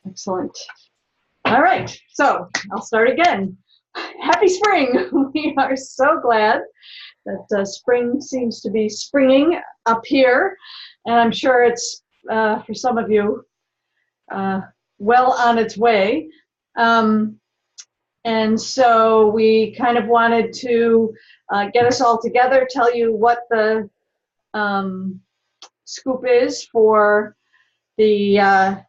Excellent. All right, so I'll start again. Happy spring. We are so glad that spring seems to be springing up here, and I'm sure it's, for some of you, well on its way. And so we kind of wanted to get us all together, tell you what the scoop is for the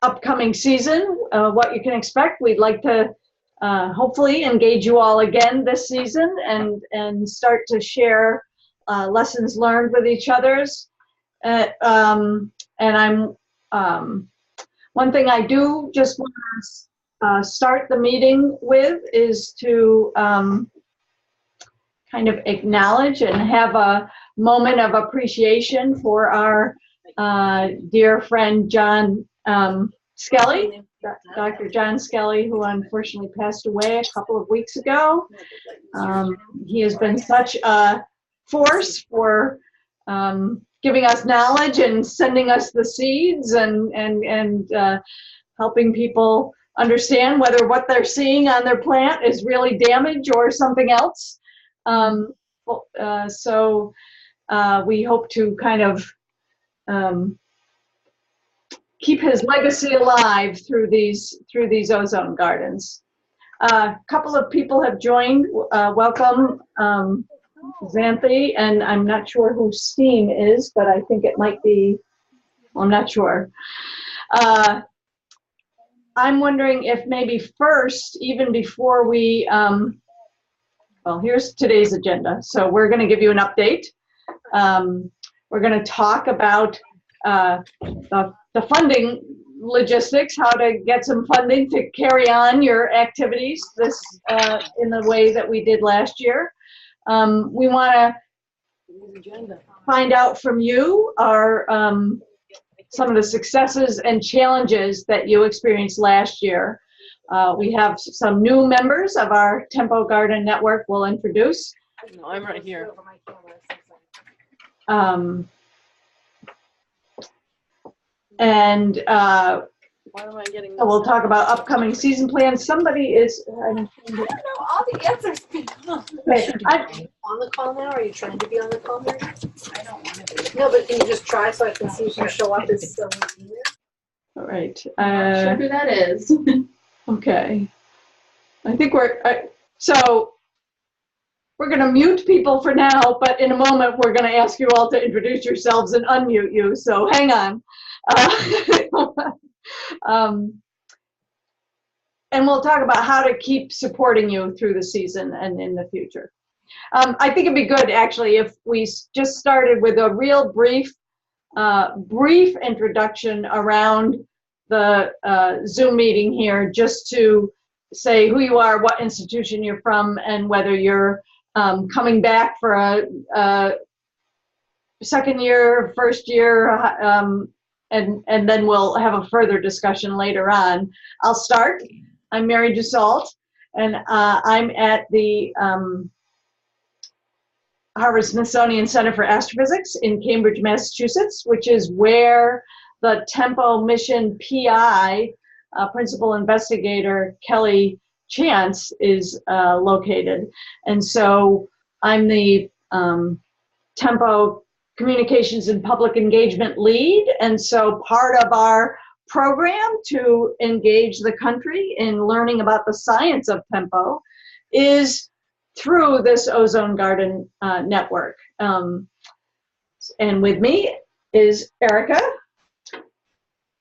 upcoming season, what you can expect. We'd like to hopefully engage you all again this season and start to share lessons learned with each others. And one thing I do just want to start the meeting with is to kind of acknowledge and have a moment of appreciation for our dear friend John Skelly, Dr. John Skelly, who unfortunately passed away a couple of weeks ago. He has been such a force for giving us knowledge and sending us the seeds and helping people understand whether what they're seeing on their plant is really damage or something else. So we hope to kind of keep his legacy alive through these ozone gardens. A couple of people have joined. Welcome, Xanthi, and I'm not sure who Steam is, but I think it might be, well, I'm not sure. I'm wondering if maybe first, even before we, well, here's today's agenda. So we're going to give you an update. We're going to talk about the funding logistics, how to get some funding to carry on your activities this in the way that we did last year. We want to find out from you some of the successes and challenges that you experienced last year. We have some new members of our Tempo Garden Network we'll introduce. No, I'm right here. And Why am I getting this? so we'll talk about upcoming season plans. Somebody is, I don't know all the answers. On the call now? Are you trying to be on the call now? I don't want to be. No, but can you just try so I can see if you show up as someone in there? all right. Not sure who that is. Okay. I think so we're going to mute people for now, but in a moment we're going to ask you all to introduce yourselves and unmute you, so hang on. And we'll talk about how to keep supporting you through the season and in the future. I think it'd be good, actually, if we just started with a real brief introduction around the Zoom meeting here, just to say who you are, what institution you're from, and whether you're coming back for a second year, first year, and then we'll have a further discussion later on. I'll start. I'm Mary Dussault, and I'm at the Harvard-Smithsonian Center for Astrophysics in Cambridge, Massachusetts, which is where the Tempo mission PI, principal investigator Kelly Chance, is located. And so I'm the Tempo Communications and Public Engagement lead, and so part of our program to engage the country in learning about the science of Tempo is through this Ozone Garden network. And with me is Erica.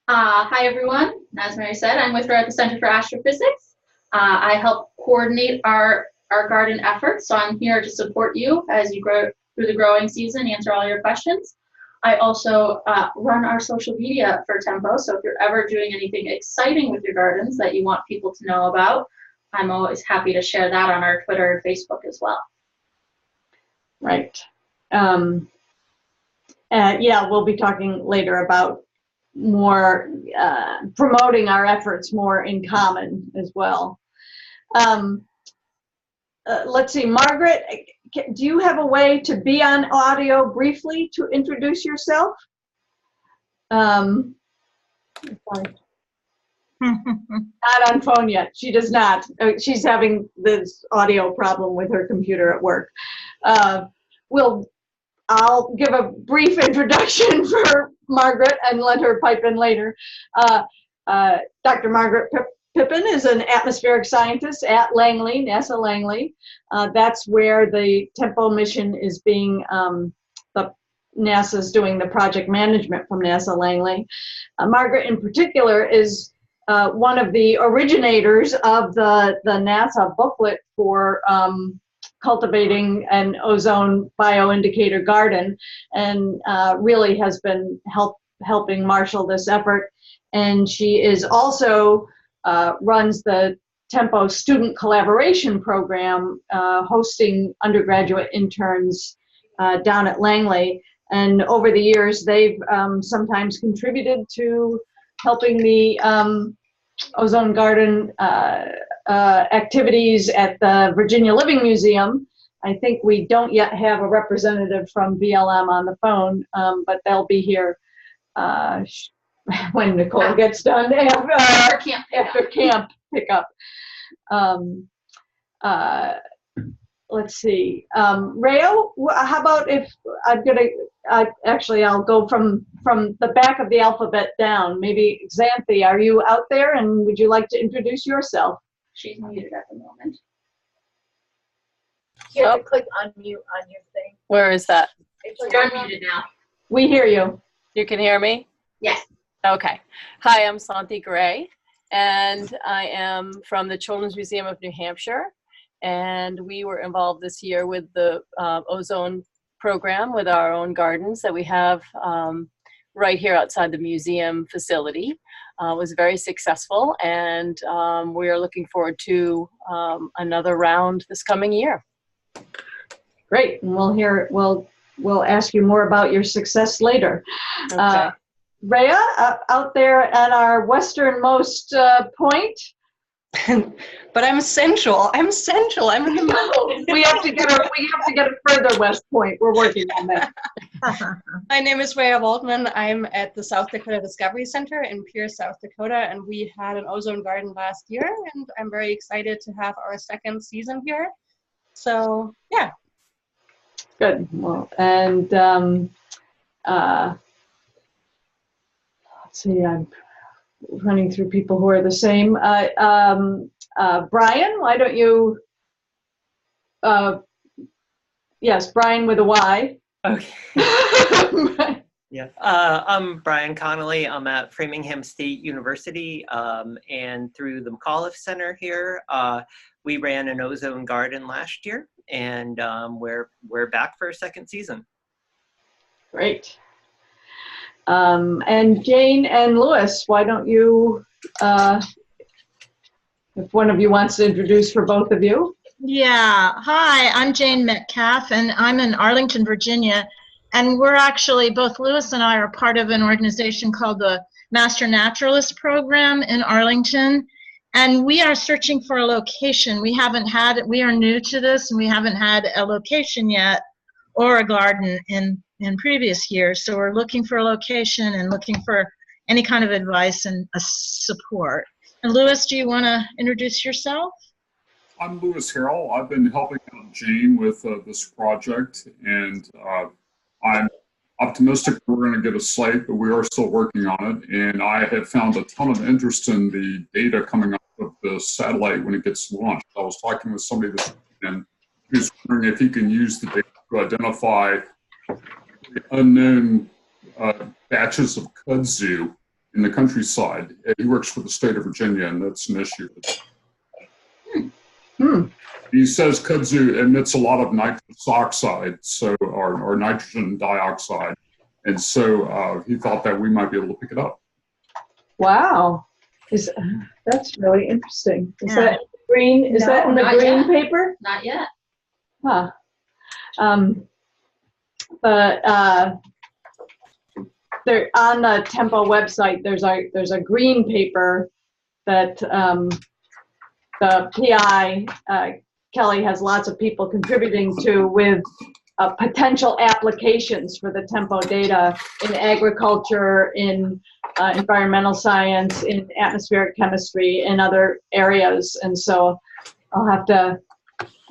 Hi, everyone. As Mary said, I'm with her at the Center for Astrophysics. I help coordinate our garden efforts, so I'm here to support you as you grow through the growing season, answer all your questions. I also run our social media for Tempo, so if you're ever doing anything exciting with your gardens that you want people to know about, I'm always happy to share that on our Twitter and Facebook as well. Right. Yeah, we'll be talking later about more promoting our efforts more in common as well. Let's see, Margaret, do you have a way to be on audio briefly to introduce yourself? Sorry. Not on phone yet. She does not. She's having this audio problem with her computer at work. I'll give a brief introduction for Margaret and let her pipe in later. Dr. Margaret Pippin is an atmospheric scientist at Langley, NASA Langley. That's where the TEMPO mission is being, NASA's doing the project management from NASA Langley. Margaret in particular is one of the originators of the NASA booklet for cultivating an ozone bioindicator garden, and really has been helping marshal this effort. And she is also runs the TEMPO student collaboration program, hosting undergraduate interns down at Langley. And over the years, they've sometimes contributed to helping the Ozone Garden activities at the Virginia Living Museum. I think we don't yet have a representative from VLM on the phone, but they'll be here when Nicole gets done after camp pickup. Let's see. Rayo, how about if I'm gonna, actually I'll go from the back of the alphabet down. Maybe Xanthi, are you out there and would you like to introduce yourself? She's muted at the moment. You have to click unmute on your thing. Where is that? You're muted now. We hear you. You can hear me? Yes. Okay. Hi, I'm Santi Gray, and I am from the Children's Museum of New Hampshire. And we were involved this year with the ozone program with our own gardens that we have right here outside the museum facility. It was very successful, and we are looking forward to another round this coming year. Great, and we'll ask you more about your success later. Okay. Rhea, out there at our westernmost point. But I'm central. I'm in the middle. we have to get a further west point. We're working on that. My name is Rhea Waldman. I'm at the South Dakota Discovery Center in Pierce, South Dakota, and we had an ozone garden last year, and I'm very excited to have our second season here. So, yeah. Good. Well, and let's see, I'm running through people who are the same. Brian, why don't you, yes, Brian with a Y. Okay. Yeah, I'm Brian Connolly. I'm at Framingham State University, and through the McAuliffe Center here, we ran an ozone garden last year, and we're back for a second season. Great. And Jane and Lewis, why don't you, if one of you wants to introduce for both of you. Yeah, hi, I'm Jane Metcalf, and I'm in Arlington, Virginia, and we're actually, both Lewis and I are part of an organization called the Master Naturalist Program in Arlington, and we are searching for a location. We are new to this, and we haven't had a location yet or a garden in previous years, so we're looking for a location and looking for any kind of advice and support. And Lewis, do you want to introduce yourself? I'm Lewis Harrell. I've been helping out Jane with this project, and I'm optimistic we're going to get a site, but we are still working on it. And I have found a ton of interest in the data coming out of the satellite when it gets launched. I was talking with somebody this weekend who's wondering if he can use the data to identify unknown batches of kudzu in the countryside. He works for the state of Virginia, and that's an issue. He says kudzu emits a lot of nitrous oxide, or nitrogen dioxide, and so he thought that we might be able to pick it up. Wow, that's really interesting. Is Yeah. that green? Is No, that in the not green yet. paper? Not yet. Huh. But there on the Tempo website, there's a green paper that the PI Kelly has lots of people contributing to with potential applications for the tempo data in agriculture, in environmental science, in atmospheric chemistry, and other areas. And so I'll have to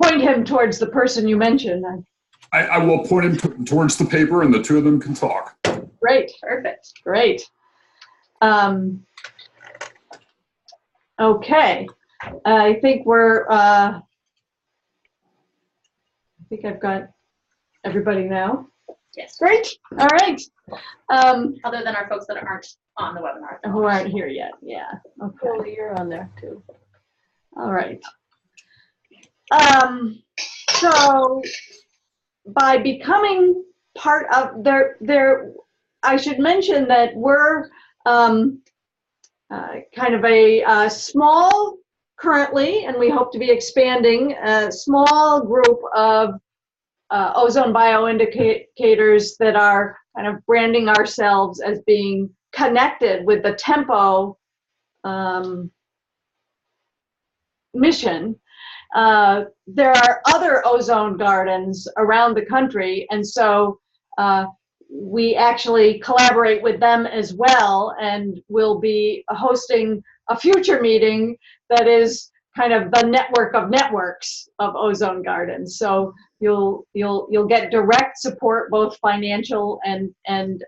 point him towards the person you mentioned. I will point him towards the paper, and the two of them can talk. Great. Perfect. Great. Okay. I think I think I've got everybody now. Yes. Great. All right. Other than our folks that aren't on the webinar. Who aren't here yet. Yeah. Okay. Oh, you're on there too. All right. So by becoming part of I should mention that we're kind of a small currently, and we hope to be expanding, a small group of ozone bioindicators that are kind of branding ourselves as being connected with the tempo mission. There are other ozone gardens around the country, and so we actually collaborate with them as well, and we'll be hosting a future meeting that is kind of the network of networks of ozone gardens. So you'll get direct support, both financial and kind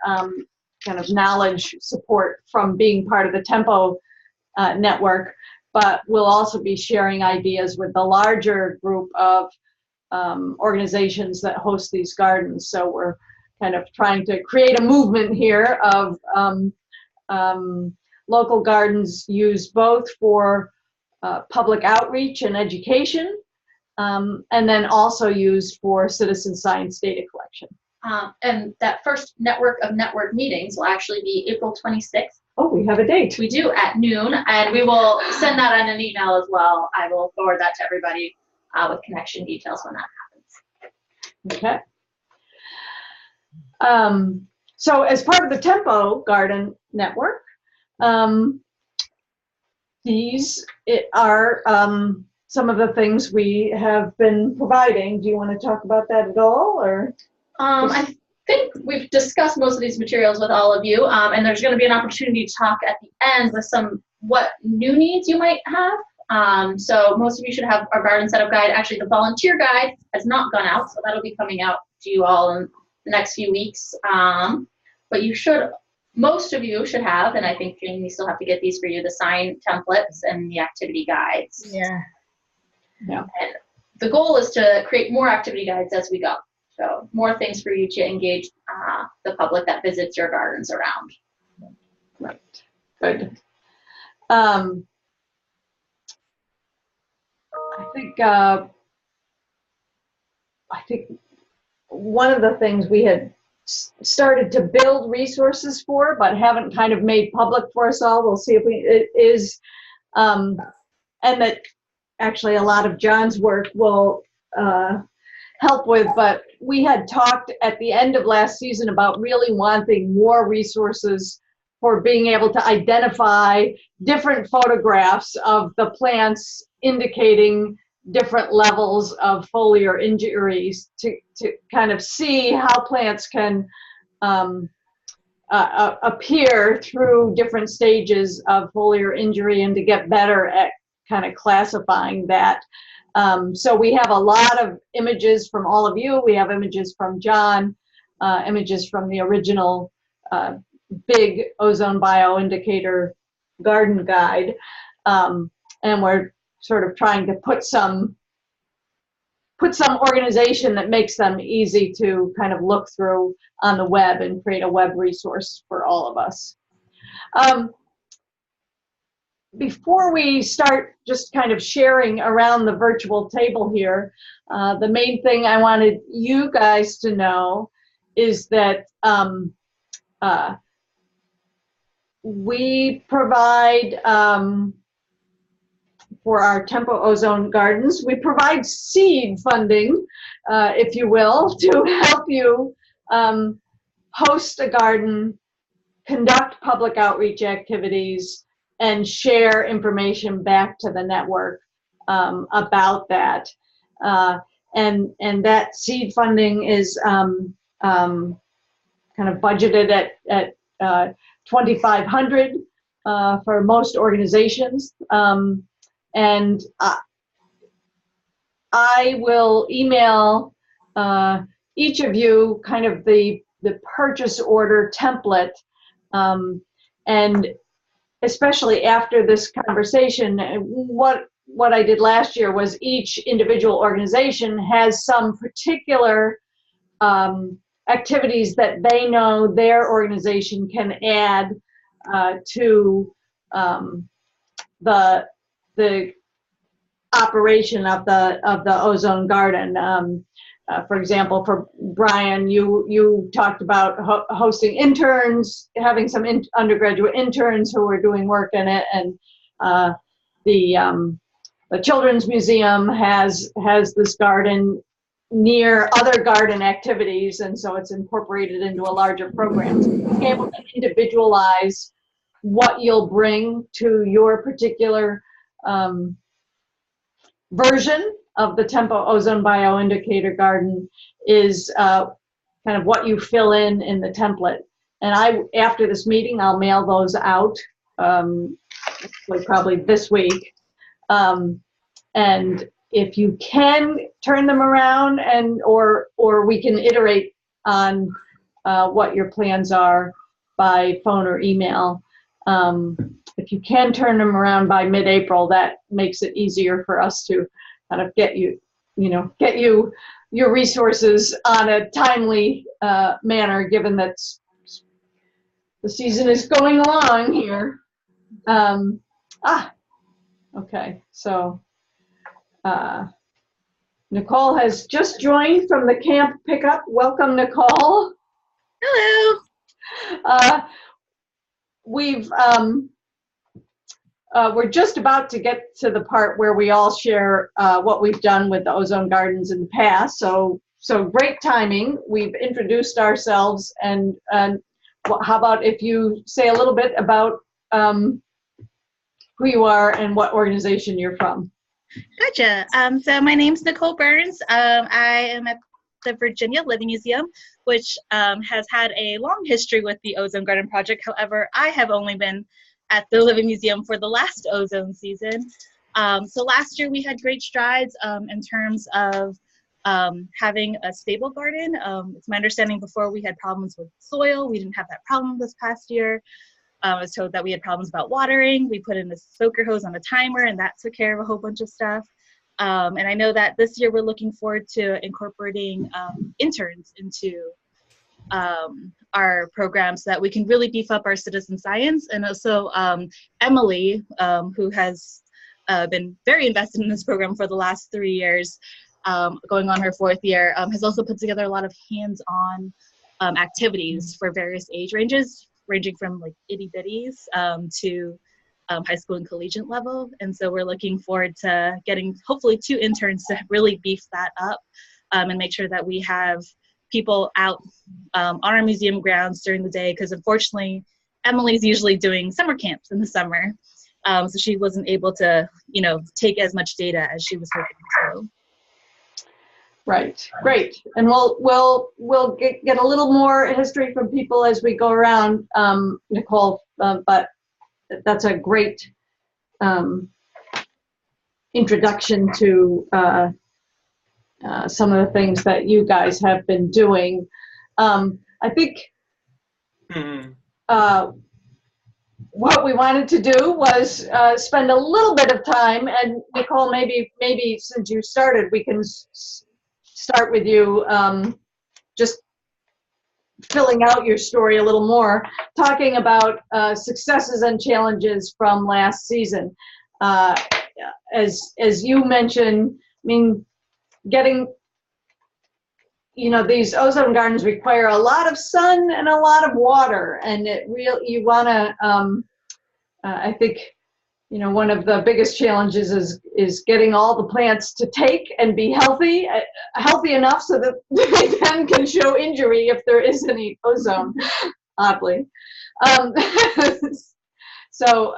of knowledge support from being part of the tempo network. But we'll also be sharing ideas with the larger group of organizations that host these gardens. So we're kind of trying to create a movement here of local gardens used both for public outreach and education, and then also used for citizen science data collection. And that first network of network meetings will actually be April 26th. Oh, we have a date. We do, at noon, and we will send that on an email as well. I will forward that to everybody with connection details when that happens. Okay. So as part of the Tempo Garden Network, these are some of the things we have been providing. Do you want to talk about that at all, or? I think we've discussed most of these materials with all of you, and there's going to be an opportunity to talk at the end with what new needs you might have. So most of you should have our garden setup guide. Actually, the volunteer guide has not gone out, so that'll be coming out to you all in the next few weeks. But most of you should have, and I think Jane, we still have to get these for you, the sign templates and the activity guides. Yeah. Yeah. And the goal is to create more activity guides as we go. So more things for you to engage the public that visits your gardens around. Right. Good. I think one of the things we had started to build resources for, but haven't kind of made public for us all. We'll see if it is, and that actually a lot of John's work will help with, but we had talked at the end of last season about really wanting more resources for being able to identify different photographs of the plants indicating different levels of foliar injuries to kind of see how plants can appear through different stages of foliar injury and to get better at kind of classifying that. So we have a lot of images from all of you. We have images from John, images from the original big Ozone BioIndicator Garden Guide. And we're sort of trying to put some organization that makes them easy to kind of look through on the web and create a web resource for all of us. Before we start just kind of sharing around the virtual table here, the main thing I wanted you guys to know is that we provide, for our Tempo Ozone Gardens, we provide seed funding, if you will, to help you host a garden, conduct public outreach activities, and share information back to the network about that. and that seed funding is kind of budgeted at $2,500 for most organizations. And I will email each of you kind of the purchase order template, and especially after this conversation, what I did last year was each individual organization has some particular activities that they know their organization can add to the operation of the Ozone Garden. For example, for Brian, you talked about hosting interns, having some undergraduate interns who are doing work in it, and the Children's Museum has this garden near other garden activities, and so it's incorporated into a larger program. So being able to individualize what you'll bring to your particular version of the Tempo Ozone BioIndicator Garden is kind of what you fill in the template. And after this meeting, I'll mail those out, probably this week. And if you can turn them around, or we can iterate on what your plans are by phone or email. If you can turn them around by mid-April, that makes it easier for us to kind of get you your resources on a timely manner, given that the season is going along here. Okay, so Nicole has just joined from the camp pickup. Welcome, Nicole. Hello. We're just about to get to the part where we all share what we've done with the Ozone Gardens in the past. So great timing. We've introduced ourselves, and how about if you say a little bit about who you are and what organization you're from? Gotcha. So my name's Nicole Burns. I am at the Virginia Living Museum, which has had a long history with the Ozone Garden Project. However, I have only been at the Living Museum for the last ozone season. So last year we had great strides in terms of having a stable garden. It's my understanding before we had problems with soil. We didn't have that problem this past year. I was told that we had problems about watering. We put in a soaker hose on a timer, and that took care of a whole bunch of stuff. And I know that this year we're looking forward to incorporating interns into our program so that we can really beef up our citizen science. And also Emily, who has been very invested in this program for the last 3 years, going on her 4th year, has also put together a lot of hands-on activities for various age ranges, ranging from like itty bitties to high school and collegiate level. And so we're looking forward to getting hopefully 2 interns to really beef that up and make sure that we have people out on our museum grounds during the day, because unfortunately Emily's usually doing summer camps in the summer. So she wasn't able to, take as much data as she was hoping to. Right, great. And we'll get a little more history from people as we go around, Nicole, but that's a great introduction to some of the things that you guys have been doing. I think what we wanted to do was spend a little bit of time, and Nicole, maybe since you started, we can start with you just filling out your story a little more, talking about successes and challenges from last season. As you mentioned, I mean, getting, these ozone gardens require a lot of sun and a lot of water, and you want to, I think, one of the biggest challenges is getting all the plants to take and be healthy enough so that they then can show injury if there is any ozone, oddly. So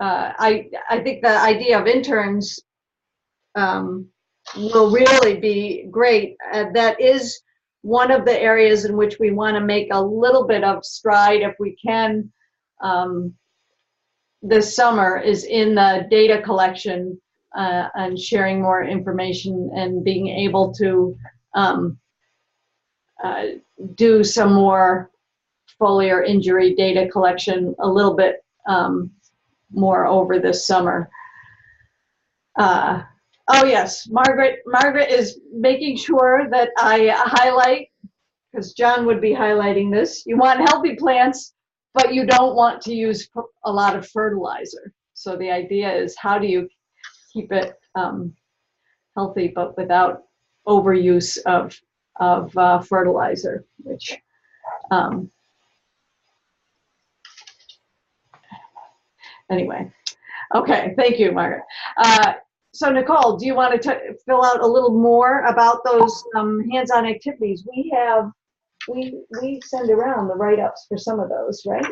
I think the idea of interns will really be great. That is one of the areas in which we want to make a little bit of stride, if we can, this summer, is in the data collection and sharing more information and being able to do some more foliar injury data collection a little bit more over this summer. Oh yes, Margaret is making sure that I highlight, because John would be highlighting this. You want healthy plants, but you don't want to use a lot of fertilizer. So the idea is, how do you keep it healthy but without overuse of fertilizer, which anyway. Okay, thank you, Margaret. So Nicole, do you want to fill out a little more about those hands-on activities? We send around the write-ups for some of those, right?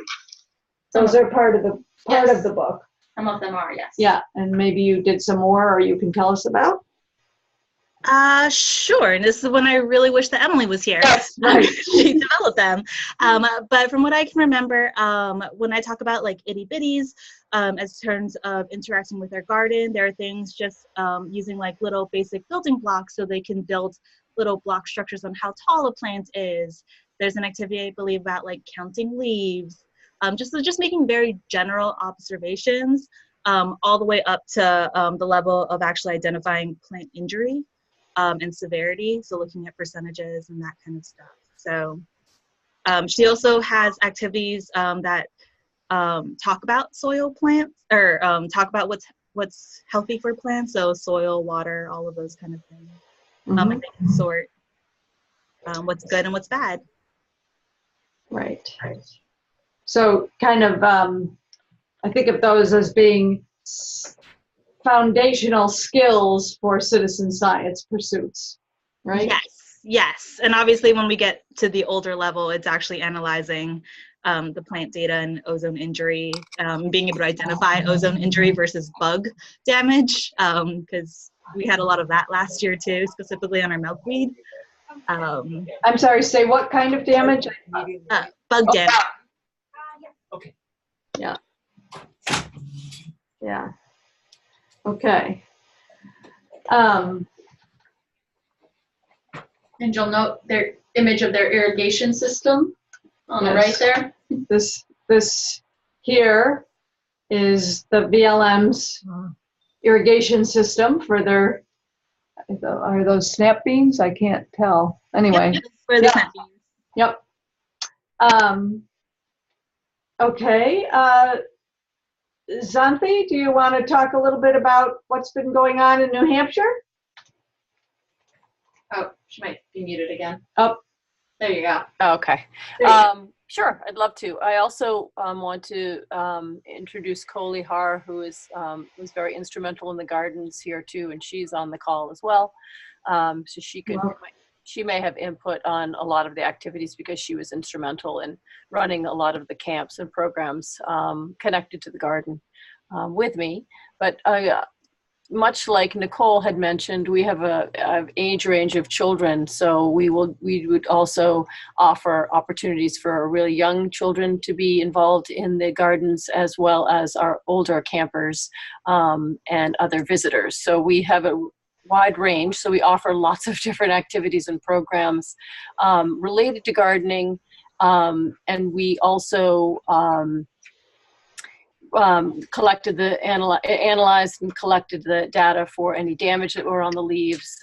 Those are part of the book. Some of them are, yes. Yeah, and maybe you did some more, or you can tell us about. Sure. And this is when I really wish that Emily was here. Yes, right. She developed them. But from what I can remember, when I talk about like itty bitties, as terms of interacting with their garden, there are things just using like little basic building blocks so they can build little block structures on how tall a plant is. There's an activity, I believe, about like counting leaves, just making very general observations, all the way up to the level of actually identifying plant injury and severity, so looking at percentages and that kind of stuff. So she also has activities that talk about soil plants, or talk about what's healthy for plants, so soil, water, all of those kind of things. And they can sort what's good and what's bad. Right. So kind of, I think of those as being foundational skills for citizen science pursuits, right? Yes. And obviously when we get to the older level, it's actually analyzing the plant data and ozone injury, being able to identify ozone injury versus bug damage, because we had a lot of that last year too, specifically on our milkweed. I'm sorry, say what kind of damage? Bug damage. Okay. Yeah. Yeah. Okay. And you'll note their image of their irrigation system on the right there. This here is the VLM's irrigation system for their, are those snap beans? I can't tell. Anyway. Yep, for the snap beans. Yep. Okay. Xanthi, do you want to talk a little bit about what's been going on in New Hampshire? Oh, she might be muted again. Oh, there you go. Okay. Sure, I'd love to. I also want to introduce Coley Har, who was very instrumental in the gardens here too, and she's on the call as well. So she may have input on a lot of the activities because she was instrumental in running a lot of the camps and programs connected to the garden with me. But much like Nicole had mentioned, we have an age range of children, so we would also offer opportunities for really young children to be involved in the gardens, as well as our older campers and other visitors. So we have a wide range, so we offer lots of different activities and programs related to gardening, and we also analyzed and collected the data for any damage that were on the leaves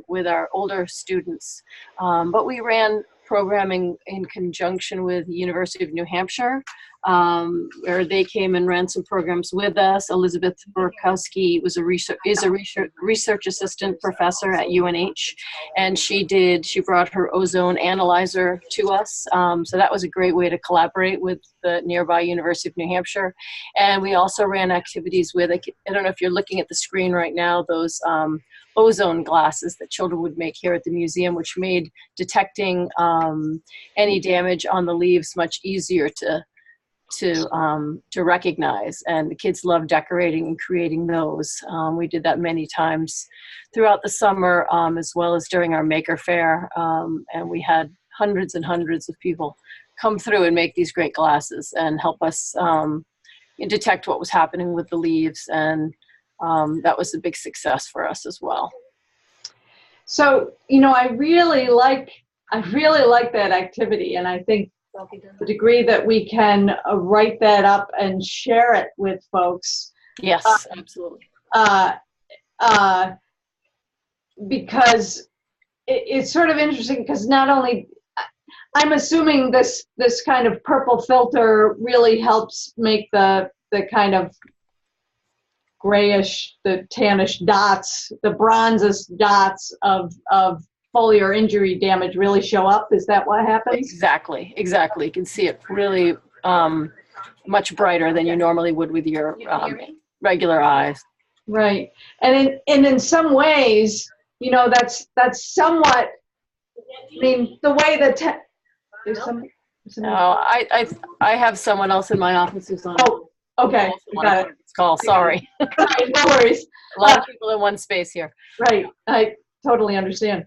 with our older students. But we ran programming in conjunction with the University of New Hampshire, where they came and ran some programs with us. Elizabeth Borkowski is a research assistant professor at UNH, and she brought her ozone analyzer to us. So that was a great way to collaborate with the nearby University of New Hampshire. And we also ran activities with, I don't know if you're looking at the screen right now, those ozone glasses that children would make here at the museum, which made detecting any damage on the leaves much easier to to recognize, and the kids love decorating and creating those. We did that many times throughout the summer, as well as during our Maker Fair, and we had hundreds and hundreds of people come through and make these great glasses and help us detect what was happening with the leaves, and that was a big success for us as well. So, you know, I really like that activity, and I think the degree that we can write that up and share it with folks. Yes, absolutely. Because it's sort of interesting, because not only, I'm assuming this kind of purple filter really helps make the kind of grayish, the tannish dots, the bronzest dots of foliar injury damage really show up. Is that what happens? Exactly. You can see it really much brighter than you normally would with your regular eyes. Right. And in some ways, you know, that's somewhat, I mean, the way that No, I have someone else in my office who's on. Oh, okay. Got it. Call. Sorry. No worries. A lot of people in one space here. Right. I totally understand.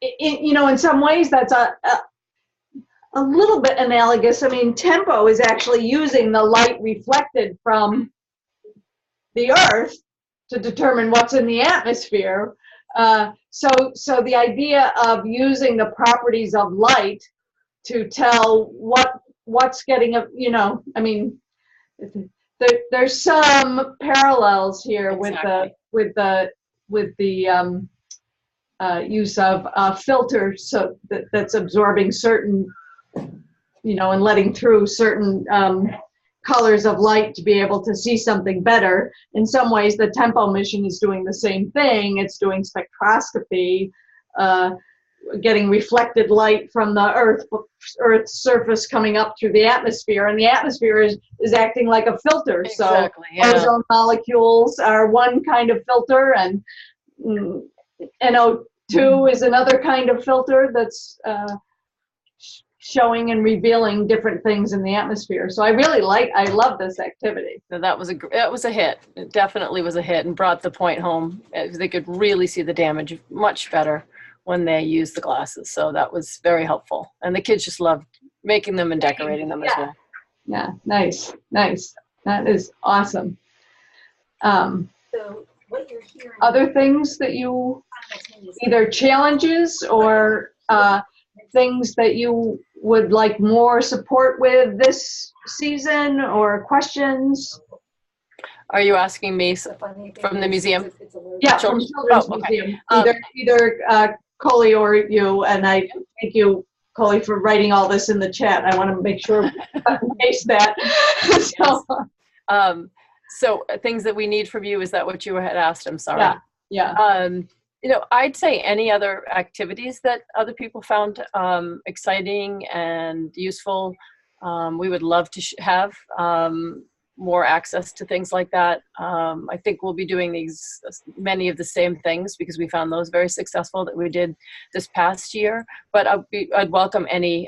You know, in some ways, that's a little bit analogous. I mean, tempo is actually using the light reflected from the Earth to determine what's in the atmosphere. So the idea of using the properties of light to tell what's getting, you know, I mean, there's some parallels here. Exactly. with the use of filters, so that's absorbing certain, you know, and letting through certain colors of light to be able to see something better. In some ways, the tempo mission is doing the same thing. It's doing spectroscopy, getting reflected light from the Earth's surface coming up through the atmosphere, and the atmosphere is acting like a filter. Exactly, So ozone molecules are one kind of filter, and NO2 is another kind of filter that's showing and revealing different things in the atmosphere. So I love this activity. So that was a hit. It definitely was a hit and brought the point home. They could really see the damage much better when they used the glasses. So that was very helpful. And the kids just loved making them and decorating them as well. Yeah, nice. That is awesome. So what you're hearing. Other things that you, either challenges or things that you would like more support with this season, or questions? Are you asking me from the museum? Yeah, from Children's Museum. Either Coley or you, and I thank you, Coley, for writing all this in the chat. I want to make sure I paste that. So things that we need from you, is that what you had asked? I'm sorry. Yeah. You know, I'd say any other activities that other people found exciting and useful. We would love to have more access to things like that. I think we'll be doing many of the same things, because we found those very successful that we did this past year. But I'd welcome any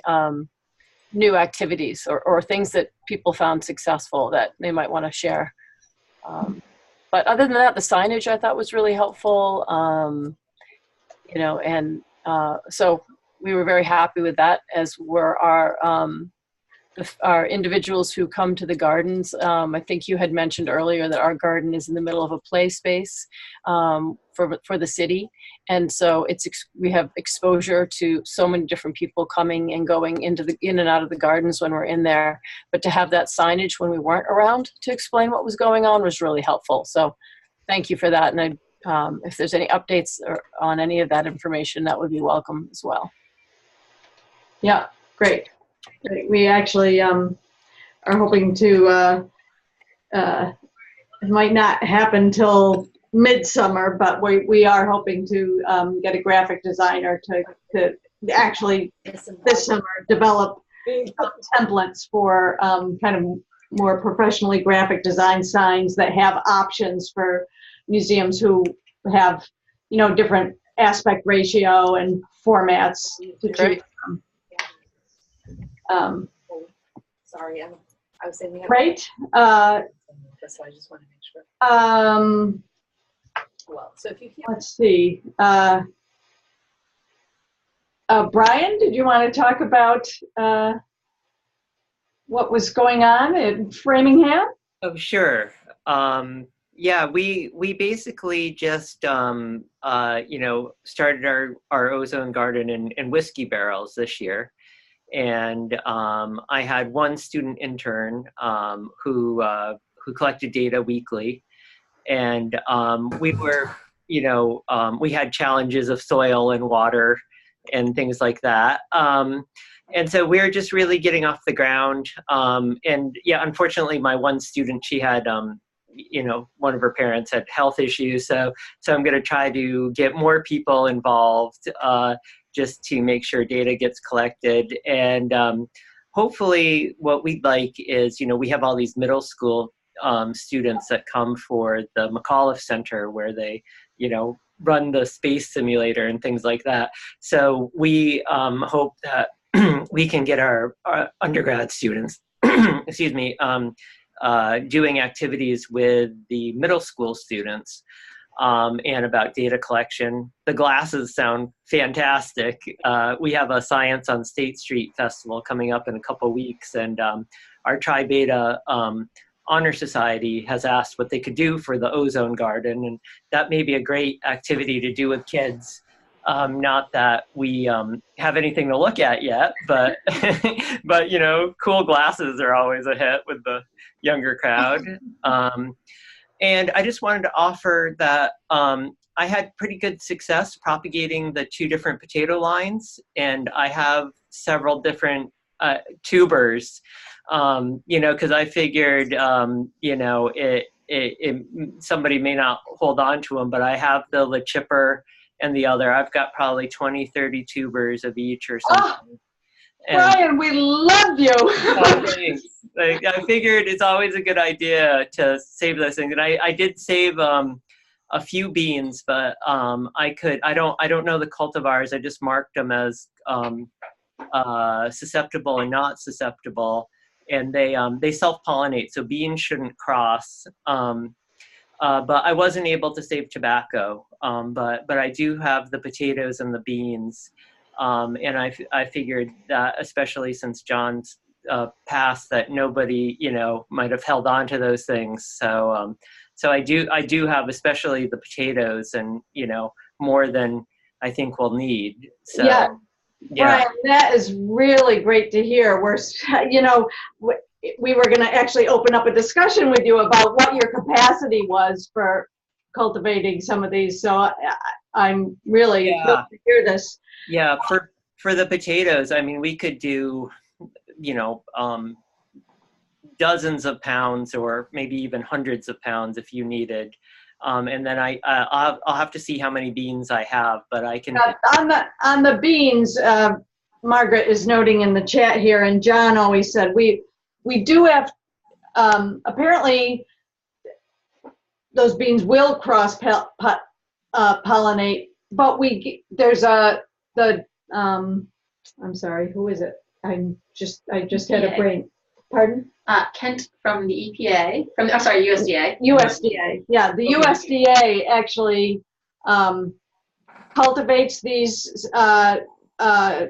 new activities or things that people found successful that they might want to share. But other than that, the signage I thought was really helpful, you know, and so we were very happy with that, as were our individuals who come to the gardens. I think you had mentioned earlier that our garden is in the middle of a play space for the city. And so we have exposure to so many different people coming and going in and out of the gardens when we're in there. But to have that signage when we weren't around to explain what was going on was really helpful. So thank you for that. And if there's any updates on any of that information, that would be welcome as well. Yeah, great. We actually are hoping to, it might not happen till midsummer, but we are hoping to get a graphic designer to actually this summer develop templates for kind of more professionally graphic design signs that have options for museums who have, you know, different aspect ratio and formats to choose from. Sorry, I was saying we have. Right. So I just want to make sure. Well, so if you hear. Let's see. Brian, did you want to talk about what was going on in Framingham? Oh, sure. Yeah, we basically just you know, started our ozone garden in whiskey barrels this year, and I had one student intern who collected data weekly, and we were, you know, we had challenges of soil and water and things like that. And so we're just really getting off the ground. And yeah, unfortunately, my one student, she had, you know, one of her parents had health issues. So I'm going to try to get more people involved just to make sure data gets collected. And hopefully what we'd like is, you know, we have all these middle school students that come for the McAuliffe Center where they, you know, run the space simulator and things like that. So we hope that we can get our undergrad students, excuse me, doing activities with the middle school students and about data collection. The glasses sound fantastic. We have a Science on State Street festival coming up in a couple weeks, and our Tri Beta Honor Society has asked what they could do for the Ozone Garden, and that may be a great activity to do with kids. Not that we have anything to look at yet, but but you know, cool glasses are always a hit with the younger crowd. And I just wanted to offer that I had pretty good success propagating the 2 different potato lines, and I have several different tubers. You know, because I figured, you know, somebody may not hold on to them, but I have the Le Chipper and the other. I've got probably 20, 30 tubers of each or something. Oh, Brian, we love you. Like, I figured it's always a good idea to save those things. And I did save a few beans, but I don't know the cultivars. I just marked them as susceptible and not susceptible. And they self-pollinate, so beans shouldn't cross. But I wasn't able to save tobacco. But I do have the potatoes and the beans. And I figured that, especially since John's passed, that nobody, you know, might have held on to those things. So I do have, especially the potatoes, and, you know, more than I think we'll need. So. Yeah. Yeah. Brian, that is really great to hear. We're, you know, we were going to actually open up a discussion with you about what your capacity was for cultivating some of these. So I'm really thrilled to hear this. Yeah, for the potatoes, I mean, we could do, you know, dozens of pounds or maybe even hundreds of pounds if you needed. And then I'll have to see how many beans I have, but I can. On the beans, Margaret is noting in the chat here, and John always said we do have, apparently those beans will cross pollinate, but there's I'm sorry, who is it? I just had a brain. Pardon? Kent from the EPA, USDA. USDA, yeah. The USDA actually cultivates these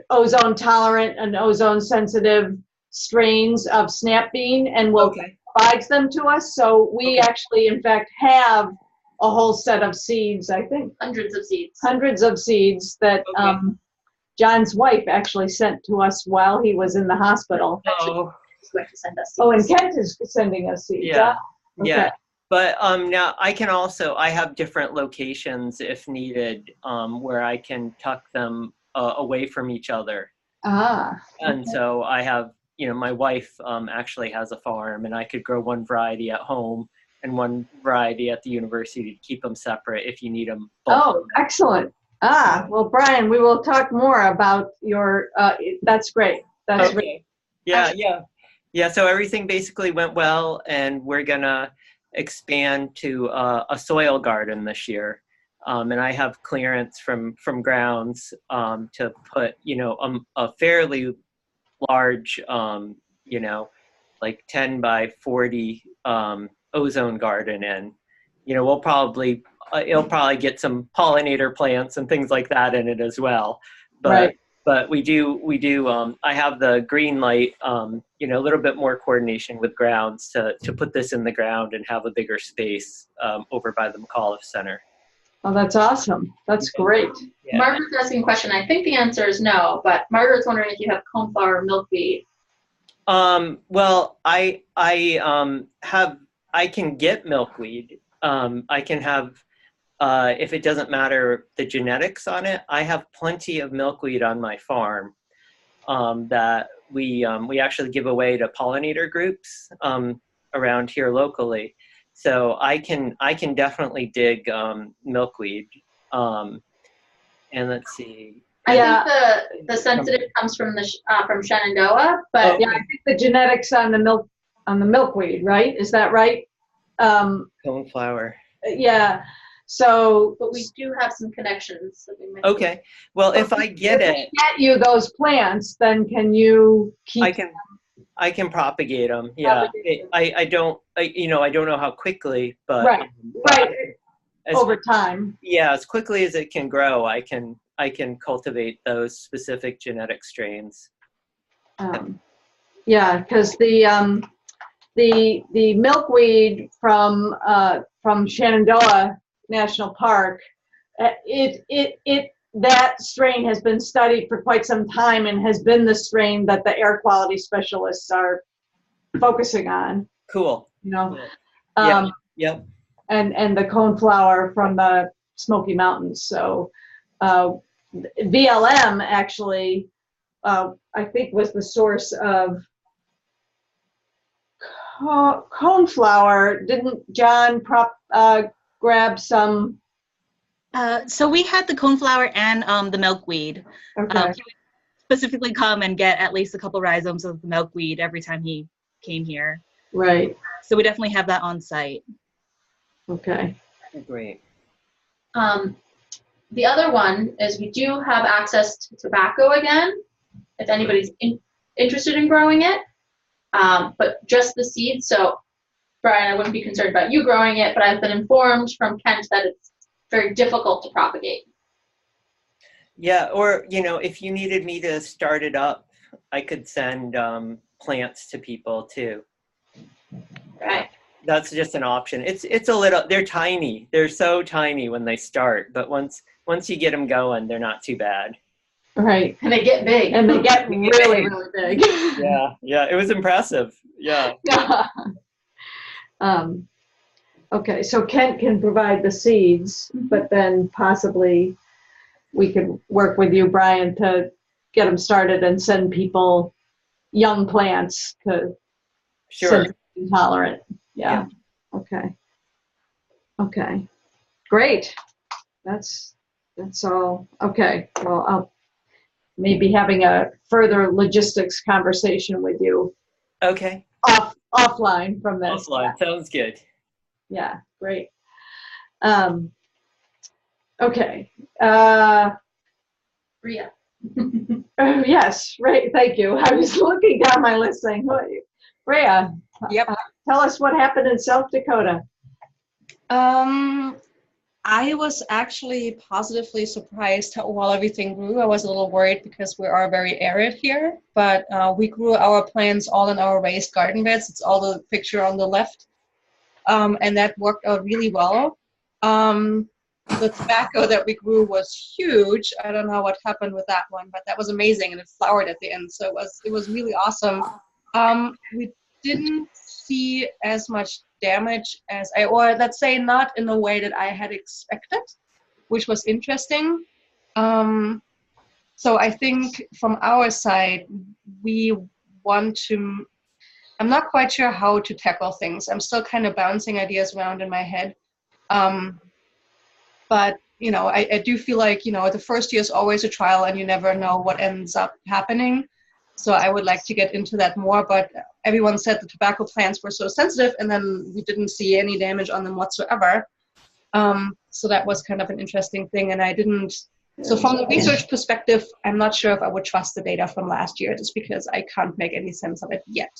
ozone tolerant and ozone sensitive strains of snap bean and will provides them to us. So we actually, in fact, have a whole set of seeds, I think. Hundreds of seeds. Hundreds of seeds that John's wife actually sent to us while he was in the hospital. Oh. To send us seeds. Oh, and Kent is sending us seeds. Yeah. Okay. Yeah. But now I have different locations if needed, where I can tuck them away from each other. And so I have, you know, my wife actually has a farm, and I could grow one variety at home and one variety at the university to keep them separate if you need them both. Oh, excellent. Well, Brian, we will talk more about your, that's great. That's great. Yeah, so everything basically went well, and we're gonna expand to a soil garden this year. And I have clearance from grounds to put, you know, a fairly large, you know, like 10 by 40 ozone garden, and we'll probably it'll probably get some pollinator plants and things like that in it as well. But Right. but we do I have the green light, a little bit more coordination with grounds to put this in the ground and have a bigger space over by the McAuliffe Center. Oh, that's awesome. That's great. Yeah. Margaret's asking a question. I think the answer is no, but Margaret's wondering if you have coneflower or milkweed. Well, I can get milkweed. I can have, if it doesn't matter the genetics on it, I have plenty of milkweed on my farm that we actually give away to pollinator groups around here locally. So I can definitely dig milkweed. And let's see. I think the sensitive comes from from Shenandoah, but Okay. Yeah, I think the genetics on the milkweed, right? Is that right? Coneflower. Yeah. So, but we do have some connections. That we might Okay. Well, if I get if it, we get you those plants, then can you keep? I can propagate them. Yeah. I don't know how quickly, but Right. as, Over time. yeah, as quickly as it can grow, I can cultivate those specific genetic strains. Yeah, because the milkweed from Shenandoah National Park, that strain has been studied for quite some time and has been the strain that the air quality specialists are focusing on. Cool. Um, Yep. and the coneflower from the Smoky Mountains. So VLM actually, I think, was the source of coneflower. Didn't John grab some? So we had the coneflower and the milkweed. Okay. He would specifically come and get at least a couple rhizomes of the milkweed every time he came here. Right. So we definitely have that on site. Okay. Great. The other one is we do have access to tobacco again, if anybody's interested in growing it, but just the seeds. So, Brian, I wouldn't be concerned about you growing it, but I've been informed from Kent that it's very difficult to propagate. Yeah, or, if you needed me to start it up, I could send plants to people too. Right. That's just an option. It's a little, they're tiny. They're so tiny when they start, but once you get them going, they're not too bad. Right. And they get big. And they get really, really big. Yeah, it was impressive. Yeah. Okay, so Kent can provide the seeds, but then possibly we could work with you, Brian, to get them started and send people young plants to Sure. intolerant. Yeah. Okay. Great. That's all. Okay. Well, I'll maybe having a further logistics conversation with you. Okay. Offline from this. Offline. Sounds good. Yeah. Great. Okay. Rhea. Yes. Right. Thank you. I was looking down my list saying, "Hey, Rhea, Yep. tell us what happened in South Dakota." I was actually positively surprised how well everything grew. I was a little worried because we are very arid here, but we grew our plants all in our raised garden beds. It's all the picture on the left. And that worked out really well. The tobacco that we grew was huge. I don't know what happened with that one, but that was amazing, and it flowered at the end, so it was really awesome. We didn't see as much damage as or let's say not in the way that I had expected, which was interesting. So I think from our side, we want to, I'm not quite sure how to tackle things. I'm still kind of bouncing ideas around in my head. But, I do feel like, the first year is always a trial and you never know what ends up happening. So I would like to get into that more, but everyone said the tobacco plants were so sensitive and then we didn't see any damage on them whatsoever. So that was kind of an interesting thing, and so from the research perspective, I'm not sure if I would trust the data from last year just because I can't make any sense of it yet.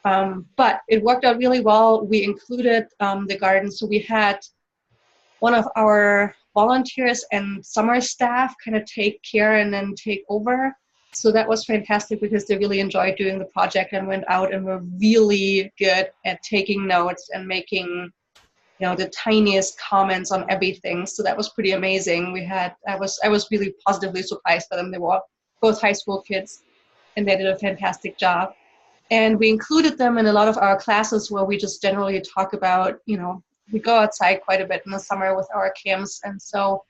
But it worked out really well. We included the garden, so we had one of our volunteers and summer staff kind of take care and then take over. So that was fantastic because they really enjoyed doing the project and went out and were really good at taking notes and making, the tiniest comments on everything. So that was pretty amazing. I was really positively surprised by them. They were both high school kids and they did a fantastic job. And we included them in a lot of our classes where we just generally talk about, we go outside quite a bit in the summer with our camps. And so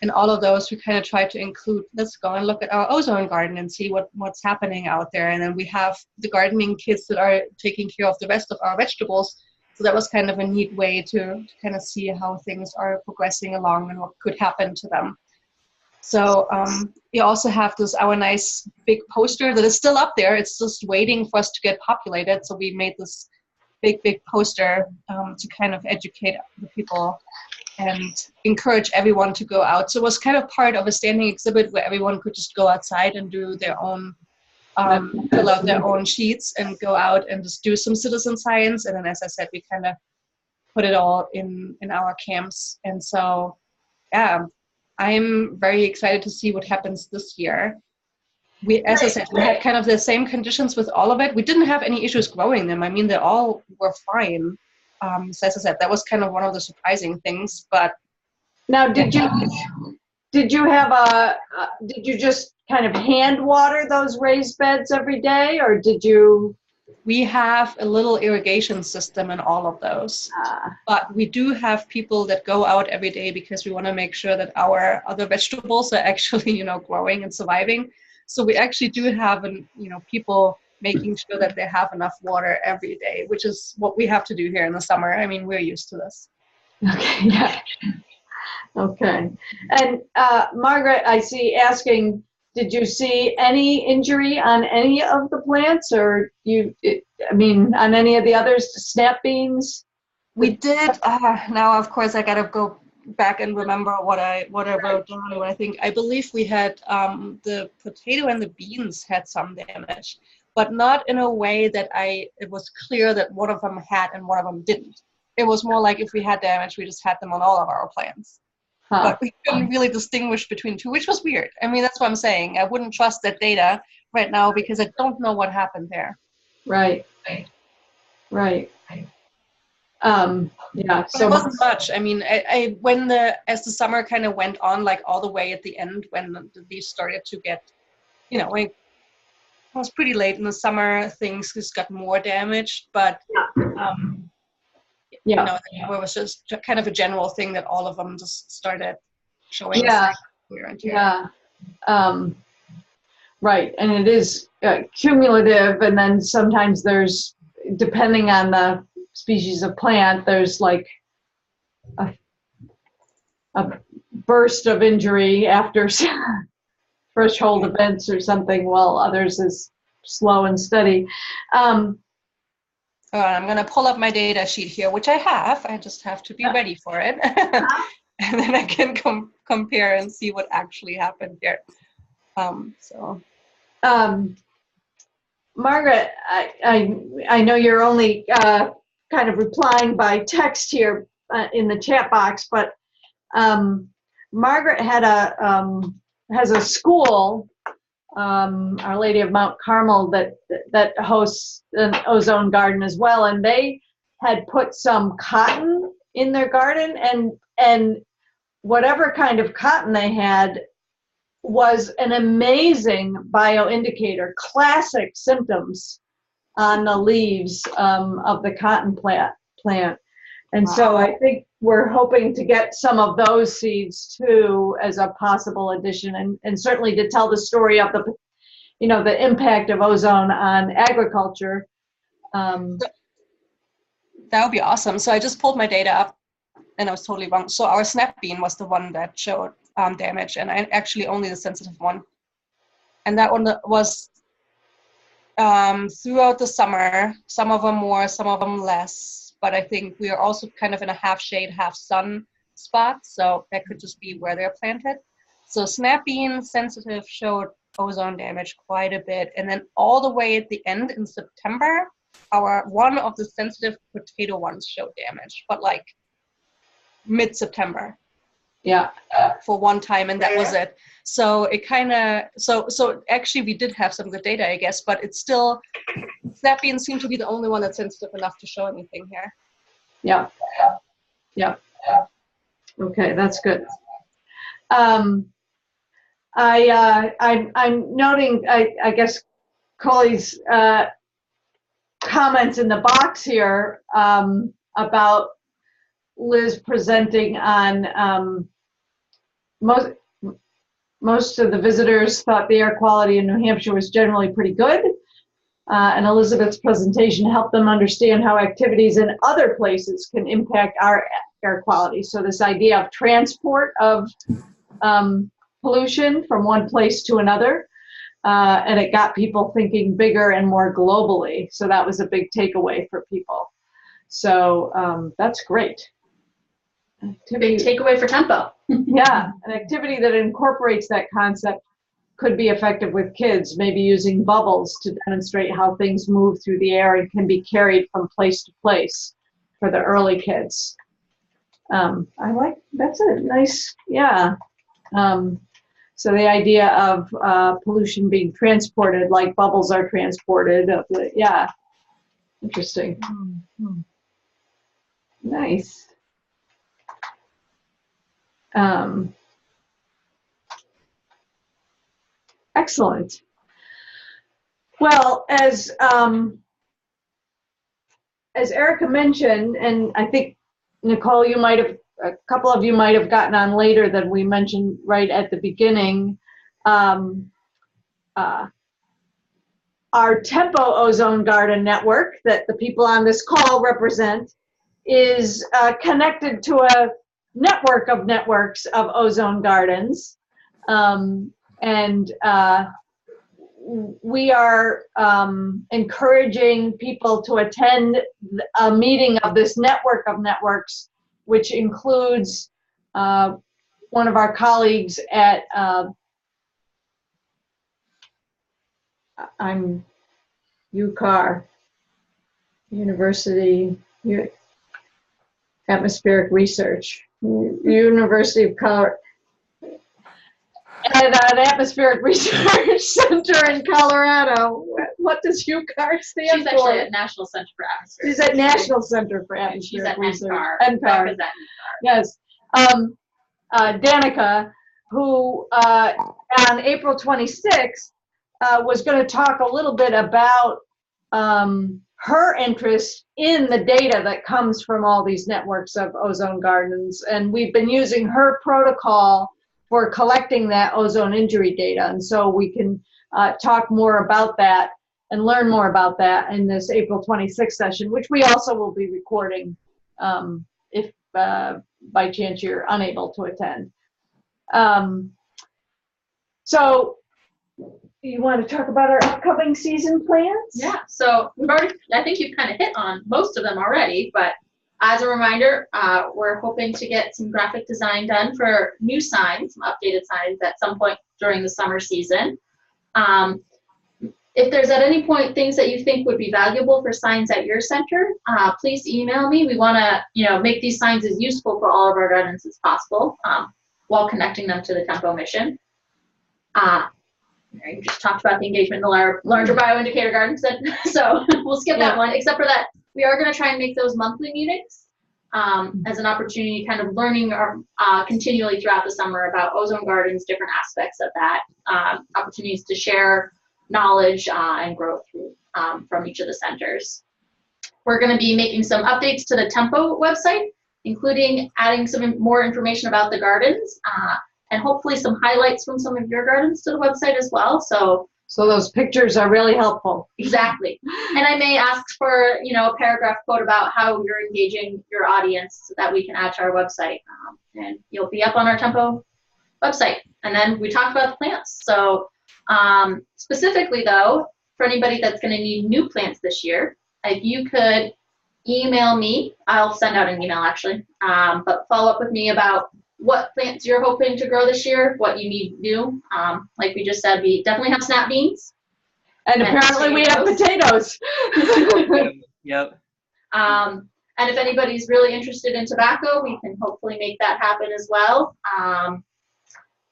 in all of those, we kind of try to include, let's go and look at our ozone garden and see what's happening out there. And then we have the gardening kids that are taking care of the rest of our vegetables. So that was kind of a neat way to kind of see how things are progressing along and what could happen to them. So we also have our nice big poster that is still up there. It's just waiting for us to get populated. So we made this big poster to kind of educate the people and encourage everyone to go out. So it was kind of part of a standing exhibit where everyone could just go outside and do their own, fill out their own sheets and go out and just do some citizen science. And then, as I said, we kind of put it all in our camps. And so, yeah, I'm very excited to see what happens this year. As I said, we had kind of the same conditions with all of it. We didn't have any issues growing them. I mean, they all were fine. So as I said, that was kind of one of the surprising things. But now, did you just kind of hand water those raised beds every day, or did you? We have a little irrigation system in all of those. But we do have people that go out every day because we want to make sure that our other vegetables are actually, growing and surviving. So we actually do have, people making sure that they have enough water every day, which is what we have to do here in the summer. I mean, we're used to this. Okay, yeah. Okay. And Margaret, I see asking, did you see any injury on any of the plants, or on any of the others, snap beans? We did. Now, of course, I gotta go back and remember what I wrote down. I believe we had the potato and the beans had some damage, but not in a way that it was clear that one of them had and one of them didn't. It was more like if we had damage, we just had them on all of our plants. But we couldn't really distinguish between two, which was weird. I mean, that's what I'm saying. I wouldn't trust that data right now because I don't know what happened there. Right. Yeah. So it wasn't much. I mean, as the summer kind of went on, like all the way at the end, when the leaves started to get, it was pretty late in the summer. Things just got more damaged, but it was just kind of a general thing that all of them just started showing. Wear and tear. Right, and it is cumulative, and then sometimes there's, depending on the species of plant, there's like a burst of injury after threshold events or something, while others is slow and steady. I'm going to pull up my data sheet here, which I have. I just have to be ready for it. And then I can compare and see what actually happened here. Margaret, I know you're only kind of replying by text here in the chat box, but Margaret has a school, Our Lady of Mount Carmel, that hosts an ozone garden as well, and they had put some cotton in their garden, and whatever kind of cotton they had was an amazing bioindicator, classic symptoms on the leaves of the cotton plant. And so I think we're hoping to get some of those seeds too as a possible addition, and certainly to tell the story of the impact of ozone on agriculture. That would be awesome. So I just pulled my data up and I was totally wrong. So our snap bean was the one that showed damage, and actually only the sensitive one. And that one was throughout the summer, some of them more, some of them less. But I think we are also kind of in a half shade, half sun spot. So that could just be where they're planted. So snap bean sensitive showed ozone damage quite a bit. And then all the way at the end in September, one of the sensitive potato ones showed damage, but like mid-September. Yeah. For one time, and that was it. So it kind of, so actually we did have some good data, I guess, but it's still, snap beans seem to be the only one that's sensitive enough to show anything here. Yeah. Yeah. Okay, that's good. I'm noting, I guess, Colley's comments in the box here about Liz presenting on most of the visitors thought the air quality in New Hampshire was generally pretty good. And Elizabeth's presentation helped them understand how activities in other places can impact our air quality. So this idea of transport of pollution from one place to another, and it got people thinking bigger and more globally. So that was a big takeaway for people. So that's great. Big takeaway for tempo. Yeah, an activity that incorporates that concept could be effective with kids, maybe using bubbles to demonstrate how things move through the air and can be carried from place to place for the early kids. I like, that's a nice, yeah. So the idea of pollution being transported like bubbles are transported, yeah, interesting. Nice. Excellent. Well, as Erica mentioned, and I think Nicole, you might have, a couple of you might have gotten on later than we mentioned right at the beginning. Our Tempo Ozone Garden Network that the people on this call represent is connected to a network of networks of ozone gardens. We are encouraging people to attend a meeting of this network of networks, which includes one of our colleagues at UCAR, University Atmospheric Research, University of Colorado. At an atmospheric research center in Colorado. What does UCAR stand for? She's actually at National Center for Atmospheric. She's at National Center for Atmospheric Research. She's at NCAR. Yes. Danica, who on April 26th was going to talk a little bit about her interest in the data that comes from all these networks of ozone gardens. And we've been using her protocol for collecting that ozone injury data. And so we can talk more about that and learn more about that in this April 26th session, which we also will be recording if by chance you're unable to attend. So you want to talk about our upcoming season plans? Yeah, so we've already, I think you've kind of hit on most of them already, but as a reminder, we're hoping to get some graphic design done for new signs, some updated signs at some point during the summer season. If there's at any point things that you think would be valuable for signs at your center, please email me. We want to, make these signs as useful for all of our gardens as possible while connecting them to the Tempo mission. You just talked about the engagement in the larger bioindicator gardens, so we'll skip that one, except for that we are going to try and make those monthly meetings as an opportunity, kind of learning continually throughout the summer about ozone gardens, different aspects of that, opportunities to share knowledge and growth from each of the centers. We're going to be making some updates to the Tempo website, including adding some more information about the gardens and hopefully some highlights from some of your gardens to the website as well. So those pictures are really helpful. Exactly. And I may ask for, a paragraph quote about how you're engaging your audience so that we can add to our website. And you'll be up on our Tempo website. And then we talked about the plants. So specifically though, for anybody that's going to need new plants this year, if you could email me, I'll send out an email actually, but follow up with me about what plants you're hoping to grow this year, what you need new. Like we just said, we definitely have snap beans. And apparently we have potatoes. Yep. And if anybody's really interested in tobacco, we can hopefully make that happen as well.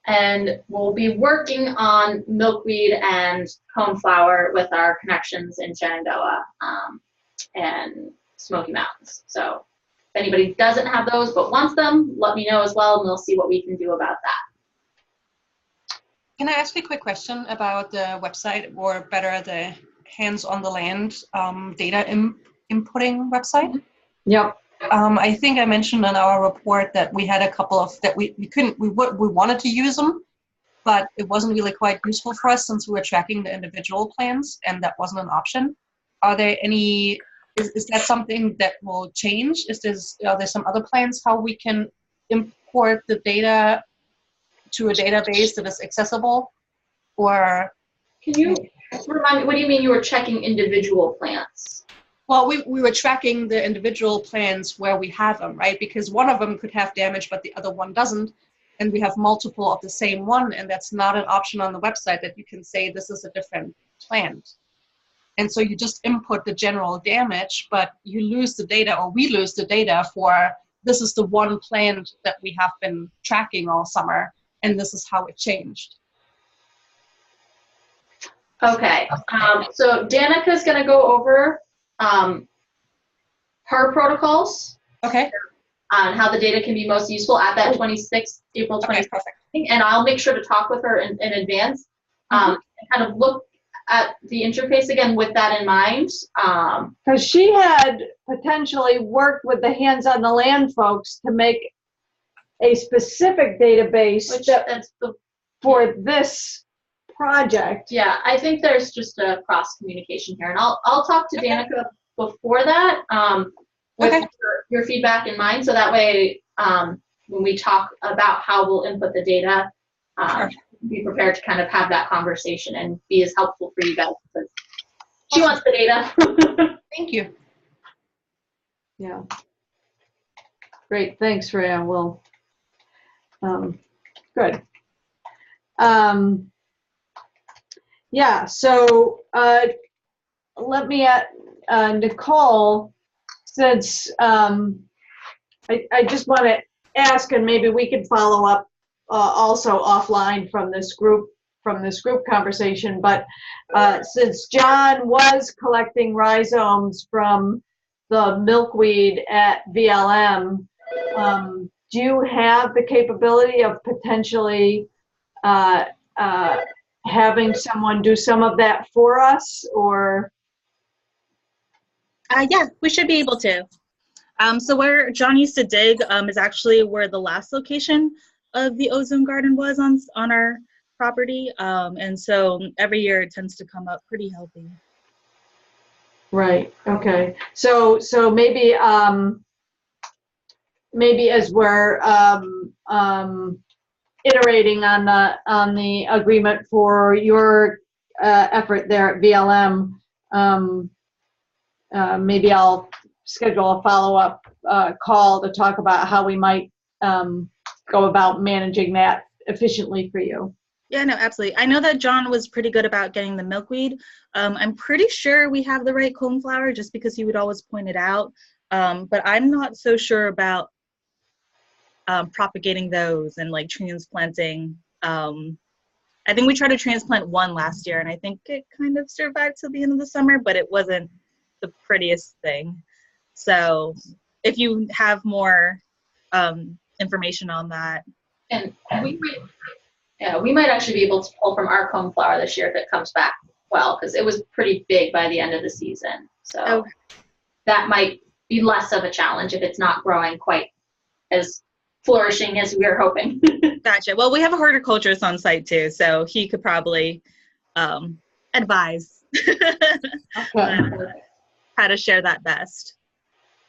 And we'll be working on milkweed and coneflower with our connections in Shenandoah and Smoky Mountains. So if anybody doesn't have those but wants them, let me know as well, and we'll see what we can do about that. Can I ask you a quick question about the website, or better, the hands on the land data inputting website? Yep. I think I mentioned in our report that we had a couple of that we wanted to use them, but it wasn't really quite useful for us since we were tracking the individual plans and that wasn't an option. Are there any? Is that something that will change? Are there some other plans how we can import the data to a database that is accessible? Or can you remind me, what do you mean you were checking individual plants? Well, we were tracking the individual plants where we have them, right? Because one of them could have damage, but the other one doesn't. And we have multiple of the same one, and that's not an option on the website that you can say this is a different plant. And so you just input the general damage, but you lose the data, or we lose the data for this is the one plant that we have been tracking all summer, and this is how it changed. Okay, so Danica's gonna go over her protocols. Okay. On how the data can be most useful at that April 26th. Okay, perfect. And I'll make sure to talk with her in advance, and kind of look at the interface again with that in mind. Because she had potentially worked with the Hands on the Land folks to make a specific database for this project. Yeah, I think there's just a cross communication here, and I'll talk to Danica before that with your feedback in mind, so that way when we talk about how we'll input the data, be prepared to kind of have that conversation and be as helpful for you guys, because she wants the data. Thank you. Yeah. Great, thanks, Rhea. Well, good. Yeah, so let me Nicole, since I just want to ask, and maybe we can follow up also offline from this group conversation, but since John was collecting rhizomes from the milkweed at VLM, do you have the capability of potentially having someone do some of that for us, or? Yeah, we should be able to. So where John used to dig is actually where the last location of the ozone garden was on our property. And so every year it tends to come up pretty healthy. Right, okay. So maybe maybe as we're iterating on the agreement for your effort there at VLM, maybe I'll schedule a follow-up call to talk about how we might go about managing that efficiently for you. Yeah, no, absolutely. I know that John was pretty good about getting the milkweed. I'm pretty sure we have the right coneflower just because he would always point it out. But I'm not so sure about propagating those and like transplanting. I think we tried to transplant one last year, and I think it kind of survived till the end of the summer, but it wasn't the prettiest thing. So if you have more information on that. And we might actually be able to pull from our coneflower this year if it comes back well, because it was pretty big by the end of the season. So that might be less of a challenge if it's not growing quite as flourishing as we were hoping. Gotcha. Well, we have a horticulturist on site too, so he could probably advise how to share that best.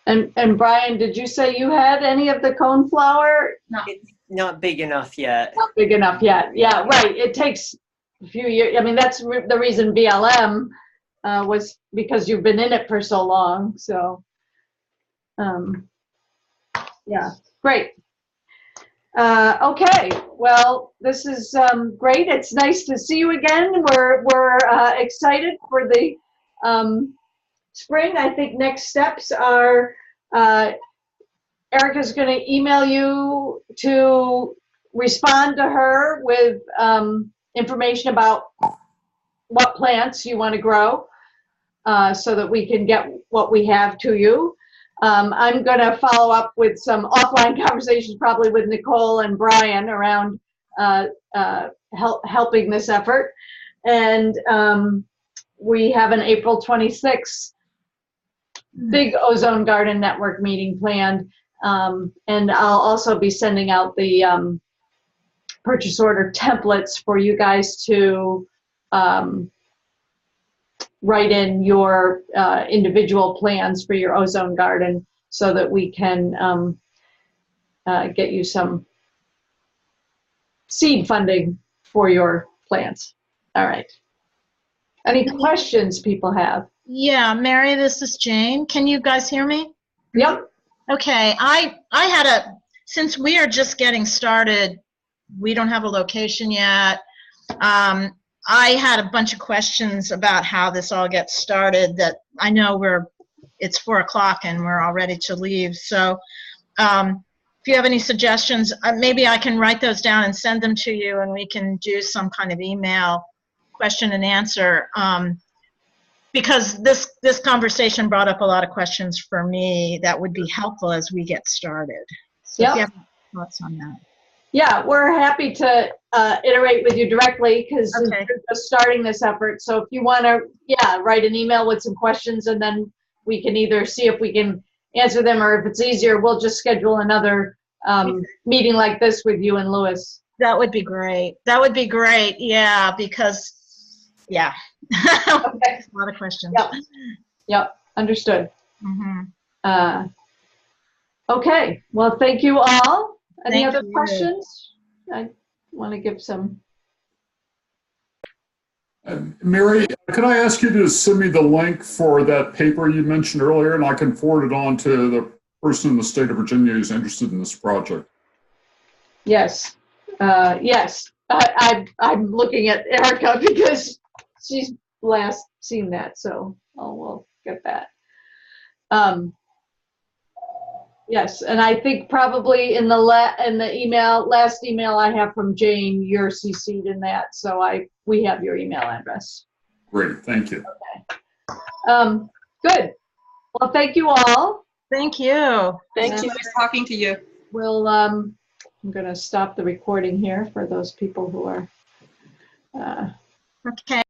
And Brian, did you say you had any of the coneflower? No. It's not big enough yet. Not big enough yet. Yeah, right. It takes a few years. I mean, that's the reason BLM was because you've been in it for so long. So, yeah, great. Okay, well, this is great. It's nice to see you again. We're excited for the spring. I think next steps are Erica's going to email you to respond to her with information about what plants you want to grow so that we can get what we have to you. I'm going to follow up with some offline conversations, probably with Nicole and Brian around helping this effort. And we have an April 26th big Ozone Garden Network meeting planned. And I'll also be sending out the purchase order templates for you guys to write in your individual plans for your ozone garden so that we can get you some seed funding for your plants. All right. Any questions people have? Yeah, Mary, this is Jane. Can you guys hear me? Yep. Okay, I had since we are just getting started, we don't have a location yet. I had a bunch of questions about how this all gets started that I know it's 4 o'clock and we're all ready to leave. So if you have any suggestions, maybe I can write those down and send them to you and we can do some kind of email question and answer. Because this conversation brought up a lot of questions for me that would be helpful as we get started. So if you have thoughts on that. Yeah, we're happy to iterate with you directly because Okay. we're just starting this effort. So if you want to, write an email with some questions and then we can either see if we can answer them or if it's easier, we'll just schedule another meeting like this with you and Lewis. That would be great. That would be great. Yeah, because, yeah. Okay. A lot of questions. Yep. Understood. Mm-hmm. Okay. Well, thank you all. Any Thank other you. questions? I want to give some. Mary, could I ask you to send me the link for that paper you mentioned earlier, and I can forward it on to the person in the state of Virginia who's interested in this project? Yes. Yes. I'm looking at Erica because she's last seen that, so we'll get that. Yes, and I think probably in the last email I have from Jane, you're CC'd in that, so we have your email address. Great, thank you. Okay. Good. Well, thank you all. Thank you. Thank you. Nice talking to you. We'll I'm going to stop the recording here for those people who are. Okay.